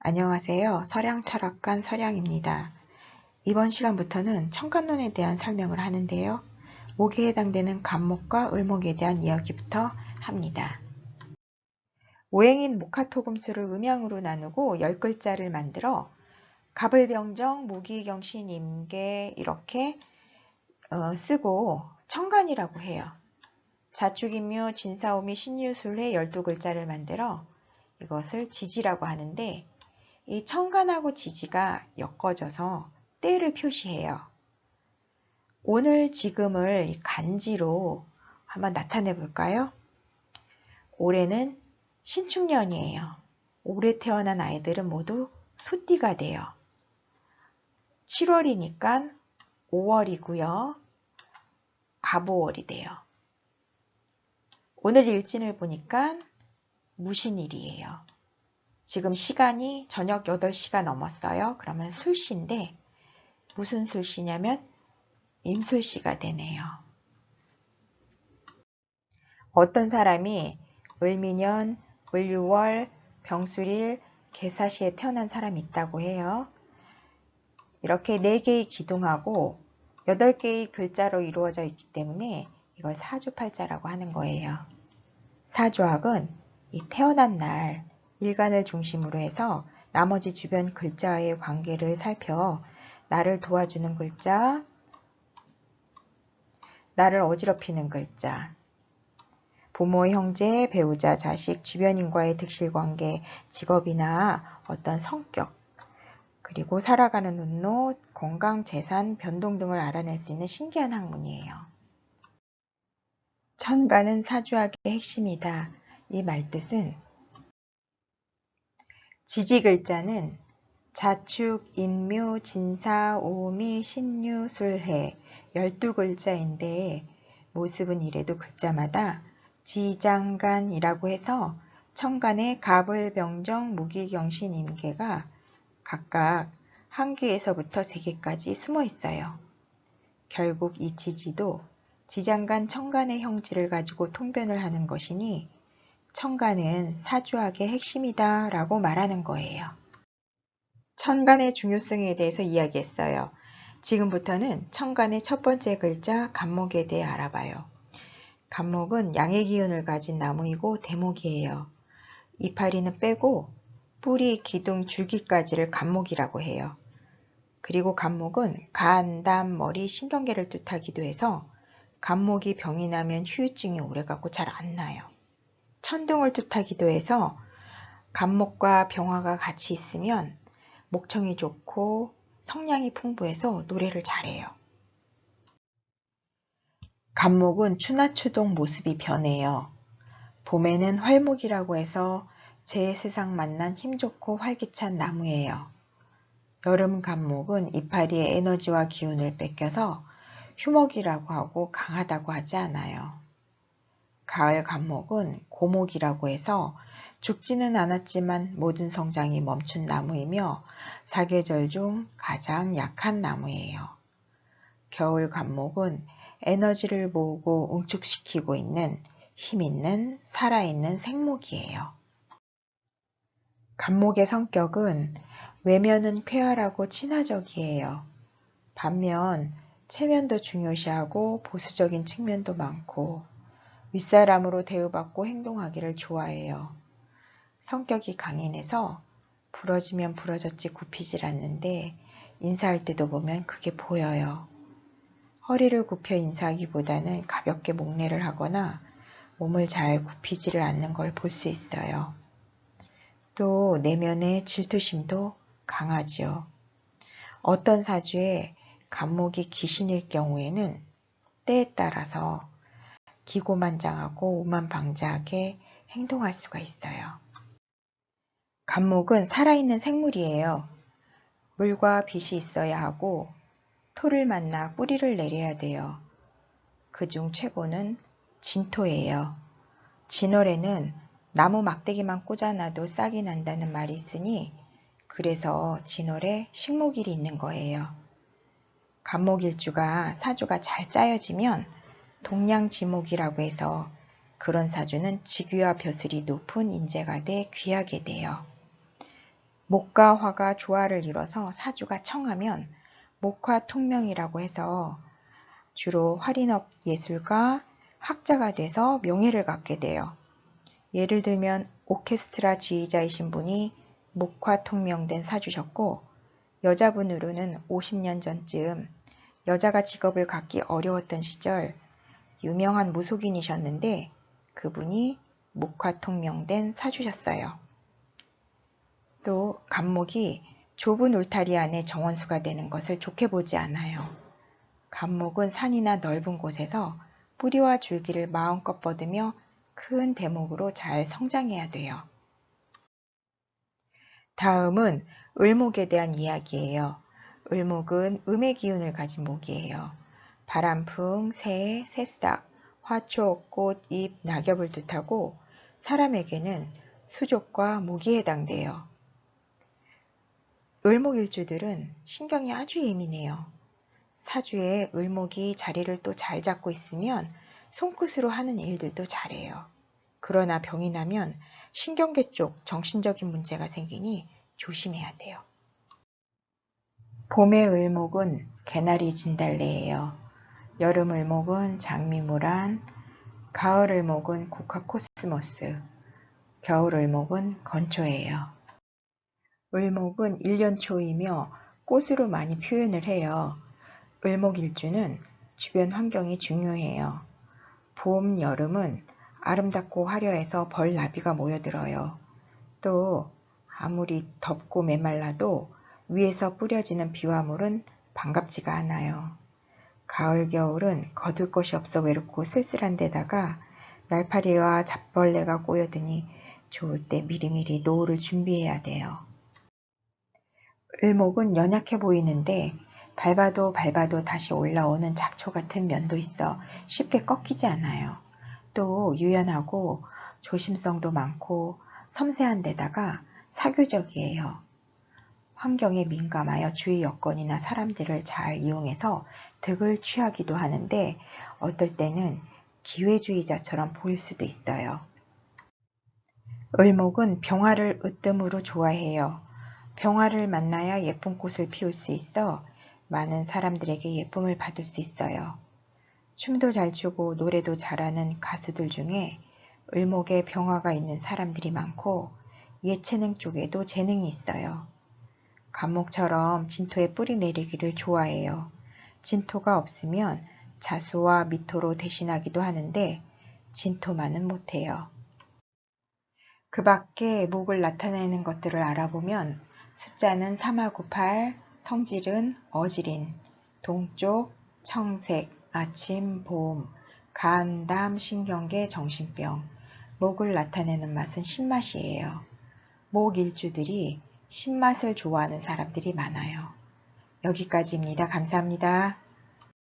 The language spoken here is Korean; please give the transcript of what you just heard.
안녕하세요. 서량철학관 서량입니다. 이번 시간부터는 청간론에 대한 설명을 하는데요. 목에 해당되는 간목과 을목에 대한 이야기부터 합니다. 오행인 목화토금수를 음양으로 나누고 10글자를 만들어 갑을병정, 무기경신, 임계 이렇게 쓰고 청간이라고 해요. 자축인묘, 진사오미, 신유술해 12글자를 만들어 이것을 지지라고 하는데 이 청간하고 지지가 엮어져서 때를 표시해요. 오늘 지금을 간지로 한번 나타내 볼까요? 올해는 신축년이에요. 올해 태어난 아이들은 모두 소띠가 돼요. 7월이니까 5월이고요. 갑오월이 돼요. 오늘 일진을 보니까 무신일이에요. 지금 시간이 저녁 8시가 넘었어요. 그러면 술시인데 무슨 술시냐면 임술시가 되네요. 어떤 사람이 을미년, 을유월, 병술일, 개사시에 태어난 사람이 있다고 해요. 이렇게 4개의 기둥하고 8개의 글자로 이루어져 있기 때문에 이걸 사주팔자라고 하는 거예요. 사주학은 이 태어난 날 일간을 중심으로 해서 나머지 주변 글자와의 관계를 살펴 나를 도와주는 글자, 나를 어지럽히는 글자, 부모, 형제, 배우자, 자식, 주변인과의 득실관계, 직업이나 어떤 성격, 그리고 살아가는 눈높, 건강, 재산, 변동 등을 알아낼 수 있는 신기한 학문이에요. 천간은 사주학의 핵심이다. 이 말뜻은 지지 글자는 자축, 인묘, 진사, 오미, 신유, 술해 12글자인데 모습은 이래도 글자마다 지장간이라고 해서 천간에 갑을, 병정, 무기경신, 임계가 각각 1개에서부터 3개까지 숨어 있어요. 결국 이 지지도 지장간 천간의 형질을 가지고 통변을 하는 것이니 천간은 사주학의 핵심이다 라고 말하는 거예요. 천간의 중요성에 대해서 이야기했어요. 지금부터는 천간의 첫 번째 글자 간목에 대해 알아봐요. 간목은 양의 기운을 가진 나무이고 대목이에요. 이파리는 빼고 뿌리, 기둥, 줄기까지를 간목이라고 해요. 그리고 간목은 간, 담, 머리, 신경계를 뜻하기도 해서 간목이 병이 나면 후유증이 오래가고 잘 안 나요. 천둥을 뜻하기도 해서 간목과 병화가 같이 있으면 목청이 좋고 성량이 풍부해서 노래를 잘해요. 간목은 추나추동 모습이 변해요. 봄에는 활목이라고 해서 제 세상 만난 힘 좋고 활기찬 나무예요. 여름 간목은 이파리의 에너지와 기운을 뺏겨서 휴목이라고 하고 강하다고 하지 않아요. 가을 간목은 고목이라고 해서 죽지는 않았지만 모든 성장이 멈춘 나무이며 사계절 중 가장 약한 나무예요. 겨울 간목은 에너지를 모으고 응축시키고 있는 힘있는 살아있는 생목이에요. 간목의 성격은 외면은 쾌활하고 친화적이에요. 반면 체면도 중요시하고 보수적인 측면도 많고 윗사람으로 대우받고 행동하기를 좋아해요. 성격이 강인해서 부러지면 부러졌지 굽히질 않는데 인사할 때도 보면 그게 보여요. 허리를 굽혀 인사하기보다는 가볍게 목례를 하거나 몸을 잘 굽히지를 않는 걸 볼 수 있어요. 또 내면의 질투심도 강하지요. 어떤 사주에 간목이 귀신일 경우에는 때에 따라서 기고만장하고 오만방자하게 행동할 수가 있어요. 간목은 살아있는 생물이에요. 물과 빛이 있어야 하고 토를 만나 뿌리를 내려야 돼요. 그중 최고는 진토예요. 진월에는 나무 막대기만 꽂아놔도 싹이 난다는 말이 있으니 그래서 진월에 식목일이 있는 거예요. 간목일주가 사주가 잘 짜여지면 동량지목이라고 해서 그런 사주는 직위와 벼슬이 높은 인재가 돼 귀하게 돼요. 목과 화가 조화를 이뤄서 사주가 청하면 목화통명이라고 해서 주로 활인업 예술가, 학자가 돼서 명예를 갖게 돼요. 예를 들면 오케스트라 지휘자이신 분이 목화통명된 사주셨고, 여자분으로는 50년 전쯤 여자가 직업을 갖기 어려웠던 시절 유명한 무속인이셨는데 그분이 목화통명된 사주셨어요. 또 간목이 좁은 울타리 안에 정원수가 되는 것을 좋게 보지 않아요. 간목은 산이나 넓은 곳에서 뿌리와 줄기를 마음껏 뻗으며 큰 대목으로 잘 성장해야 돼요. 다음은 을목에 대한 이야기예요. 을목은 음의 기운을 가진 목이에요. 바람풍, 새, 새싹, 화초, 꽃, 잎, 낙엽을 뜻하고 사람에게는 수족과 목이 해당돼요. 을목일주들은 신경이 아주 예민해요. 사주에 을목이 자리를 또 잘 잡고 있으면 손끝으로 하는 일들도 잘해요. 그러나 병이 나면 신경계 쪽 정신적인 문제가 생기니 조심해야 돼요. 봄의 을목은 개나리 진달래예요. 여름 을목은 장미모란, 가을 을목은 코카코스모스, 겨울 을목은 건초예요. 을목은 1년 초이며 꽃으로 많이 표현을 해요. 을목일주는 주변 환경이 중요해요. 봄, 여름은 아름답고 화려해서 벌나비가 모여들어요. 또 아무리 덥고 메말라도 위에서 뿌려지는 비화물은 반갑지가 않아요. 가을, 겨울은 거둘 것이 없어 외롭고 쓸쓸한 데다가 날파리와 잡벌레가 꼬여드니 좋을 때 미리미리 노후를 준비해야 돼요. 을목은 연약해 보이는데 밟아도 다시 올라오는 잡초 같은 면도 있어 쉽게 꺾이지 않아요. 또 유연하고 조심성도 많고 섬세한 데다가 사교적이에요. 환경에 민감하여 주위 여건이나 사람들을 잘 이용해서 득을 취하기도 하는데 어떨 때는 기회주의자처럼 보일 수도 있어요. 을목은 병화를 으뜸으로 좋아해요. 병화를 만나야 예쁜 꽃을 피울 수 있어 많은 사람들에게 예쁨을 받을 수 있어요. 춤도 잘 추고 노래도 잘하는 가수들 중에 을목에 병화가 있는 사람들이 많고 예체능 쪽에도 재능이 있어요. 간목처럼 진토에 뿌리 내리기를 좋아해요. 진토가 없으면 자수와 미토로 대신하기도 하는데 진토만은 못해요. 그 밖에 목을 나타내는 것들을 알아보면 숫자는 3하고 8, 성질은 어질인, 동쪽, 청색, 아침, 봄, 간, 담, 신경계, 정신병, 목을 나타내는 맛은 신맛이에요. 목일주들이 신맛을 좋아하는 사람들이 많아요. 여기까지입니다. 감사합니다.